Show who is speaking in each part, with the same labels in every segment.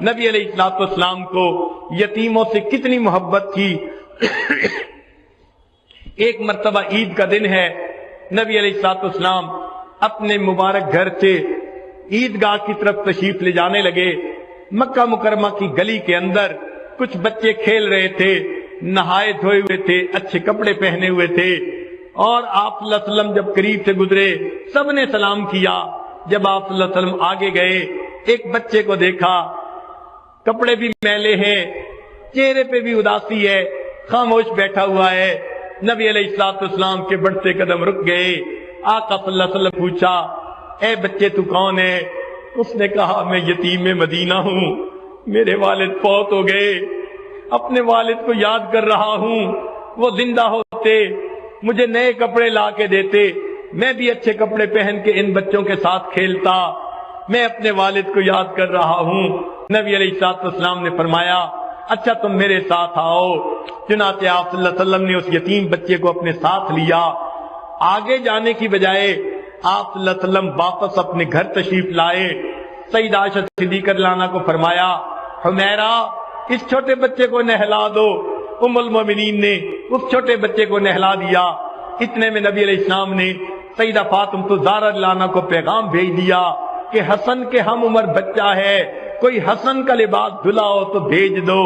Speaker 1: نبی علیہ السلام کو یتیموں سے کتنی محبت تھی۔ ایک مرتبہ عید کا دن ہے، نبی علیہ السلام اپنے مبارک گھر سے عیدگاہ کی طرف تشریف لے جانے لگے۔ مکہ مکرمہ کی گلی کے اندر کچھ بچے کھیل رہے تھے، نہائے دھوئے ہوئے تھے، اچھے کپڑے پہنے ہوئے تھے، اور آپ صلی اللہ علیہ وسلم جب قریب سے گزرے سب نے سلام کیا۔ جب آپ صلی اللہ علیہ وسلم آگے گئے، ایک بچے کو دیکھا، کپڑے بھی میلے ہیں، چہرے پہ بھی اداسی ہے، خاموش بیٹھا ہوا ہے۔ نبی علیہ السلام کے بڑھتے قدم رک گئے۔ آقا صلی اللہ علیہ وسلم پوچھا، اے بچے تو کون ہے؟ اس نے کہا، میں یتیم مدینہ ہوں، میرے والد فوت ہو گئے، اپنے والد کو یاد کر رہا ہوں، وہ زندہ ہوتے مجھے نئے کپڑے لا کے دیتے، میں بھی اچھے کپڑے پہن کے ان بچوں کے ساتھ کھیلتا، میں اپنے والد کو یاد کر رہا ہوں۔ نبی علیہ السلام نے فرمایا، اچھا تم میرے ساتھ آؤ۔ چنانچہ آپ صلی اللہ علیہ وسلم نے اس یتیم بچے کو اپنے ساتھ لیا۔ آگے جانے کی بجائے آپ صلی اللہ علیہ وسلم واپس اپنے گھر تشریف لائے۔ سیدہ عائشہ صدیقہ رضی اللہ عنہا کو فرمایا، حمیرہ اس چھوٹے بچے کو نہلا دو۔ ام المومنین نے اس چھوٹے بچے کو نہلا دیا۔ اتنے میں نبی علیہ السلام نے سیدہ فاطمہ الزہرا رضی اللہ عنہا کو پیغام بھیج دیا کہ حسن کے ہم عمر بچہ ہے، کوئی حسن کا لباس دھلا ہو تو بھیج دو۔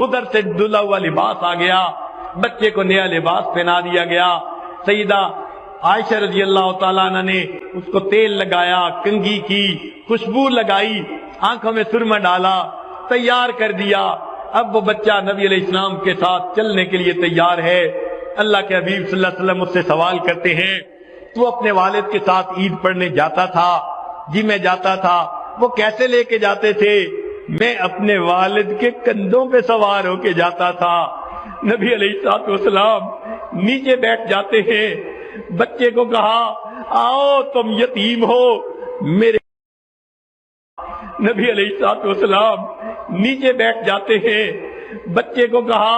Speaker 1: ادھر سے دھلا ہوا لباس آ گیا، بچے کو نیا لباس پہنا دیا گیا۔ سیدہ عائشہ رضی اللہ تعالیٰ عنہ نے اس کو تیل لگایا، کنگھی کی، خوشبو لگائی، آنکھوں میں سرما ڈالا، تیار کر دیا۔ اب وہ بچہ نبی علیہ السلام کے ساتھ چلنے کے لیے تیار ہے۔ اللہ کے حبیب صلی اللہ علیہ وسلم اس سے سوال کرتے ہیں، تو اپنے والد کے ساتھ عید پڑھنے جاتا تھا؟ جی میں جاتا تھا۔ وہ کیسے لے کے جاتے تھے؟ میں اپنے والد کے کندھوں پہ سوار ہو کے جاتا تھا۔ نبی علیہ السلام نیچے بیٹھ جاتے ہیں۔ بچے کو کہا، آؤ تم یتیم ہو میرے۔ نبی علیہ السلام نیچے بیٹھ جاتے ہیں۔ بچے کو کہا،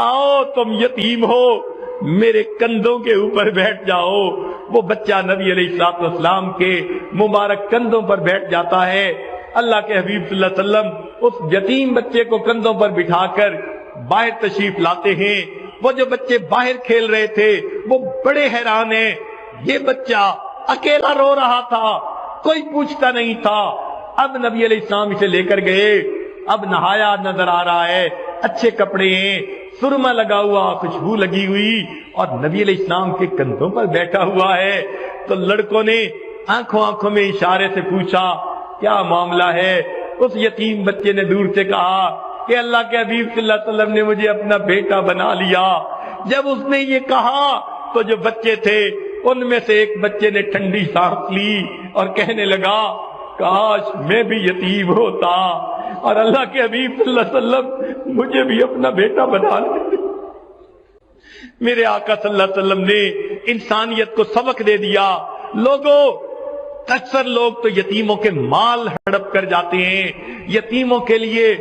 Speaker 1: آؤ تم یتیم ہو میرے کندھوں کے اوپر بیٹھ جاؤ۔ وہ بچہ نبی علیہ السلام کے مبارک کندھوں پر بیٹھ جاتا ہے۔ اللہ کے حبیب صلی اللہ علیہ وسلم اس یتیم بچے کو کندھوں پر بٹھا کر باہر تشریف لاتے ہیں۔ وہ جو بچے باہر کھیل رہے تھے وہ بڑے حیران ہیں، یہ بچہ اکیلا رو رہا تھا، کوئی پوچھتا نہیں تھا۔ اب نبی علیہ السلام اسے لے کر گئے، اب نہایا نظر آ رہا ہے، اچھے کپڑے ہیں، سرما لگا ہوا، خوشبو لگی ہوئی، اور نبی علیہ السلام کے کندھوں پر بیٹھا ہوا ہے۔ تو لڑکوں نے آنکھوں میں اشارے سے پوچھا، کیا معاملہ ہے؟ اس یتیم بچے نے دور سے کہا کہ اللہ کے حبیب صلی اللہ علیہ وسلم نے مجھے اپنا بیٹا بنا لیا۔ جب اس نے یہ کہا تو جو بچے تھے ان میں سے ایک بچے نے ٹھنڈی سانس لی اور کہنے لگا، کاش میں بھی یتیم ہوتا اور اللہ کے حبیب صلی اللہ علیہ وسلم مجھے بھی اپنا بیٹا بنا لے۔ میرے آقا صلی اللہ علیہ وسلم نے انسانیت کو سبق دے دیا۔ لوگوں، اکثر لوگ تو یتیموں کے مال ہڑپ کر جاتے ہیں، یتیموں کے لیے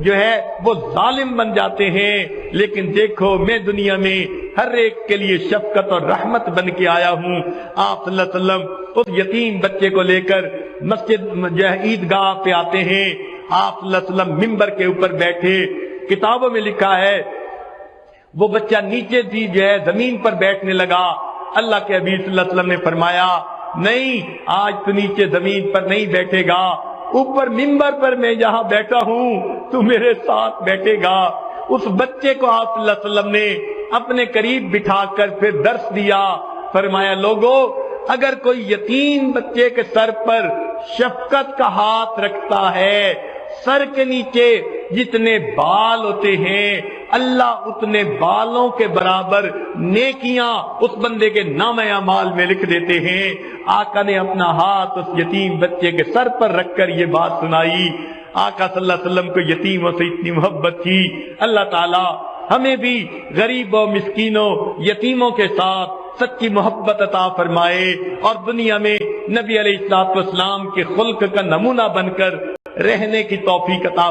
Speaker 1: جو ہے وہ ظالم بن جاتے ہیں، لیکن دیکھو میں دنیا میں ہر ایک کے لیے شفقت اور رحمت بن کے آیا ہوں۔ آپ صلی اللہ علیہ وسلم اس یتیم بچے کو لے کر مسجد جو ہے عیدگاہ پہ آتے ہیں۔ آپ صلی اللہ علیہ وسلم ممبر کے اوپر بیٹھے، کتابوں میں لکھا ہے وہ بچہ نیچے دی جو ہے زمین پر بیٹھنے لگا۔ اللہ کے حبیب صلی اللہ علیہ وسلم نے فرمایا، نہیں آج تو نیچے زمین پر نہیں بیٹھے گا، اوپر ممبر پر میں جہاں بیٹھا ہوں تو میرے ساتھ بیٹھے گا۔ اس بچے کو آپ صلی اللہ علیہ وسلم نے اپنے قریب بٹھا کر پھر درس دیا۔ فرمایا، لوگوں اگر کوئی یتیم بچے کے سر پر شفقت کا ہاتھ رکھتا ہے، سر کے نیچے جتنے بال ہوتے ہیں اللہ اتنے بالوں کے برابر نیکیاں اس بندے کے نام اعمال میں لکھ دیتے ہیں۔ آقا نے اپنا ہاتھ اس یتیم بچے کے سر پر رکھ کر یہ بات سنائی۔ آقا صلی اللہ علیہ وسلم کو یتیموں سے اتنی محبت تھی۔ اللہ تعالی ہمیں بھی غریبوں، مسکینوں، یتیموں کے ساتھ سچی محبت عطا فرمائے اور دنیا میں نبی علیہ الصلوۃ والسلام کے خلق کا نمونہ بن کر رہنے کی توفیق عطا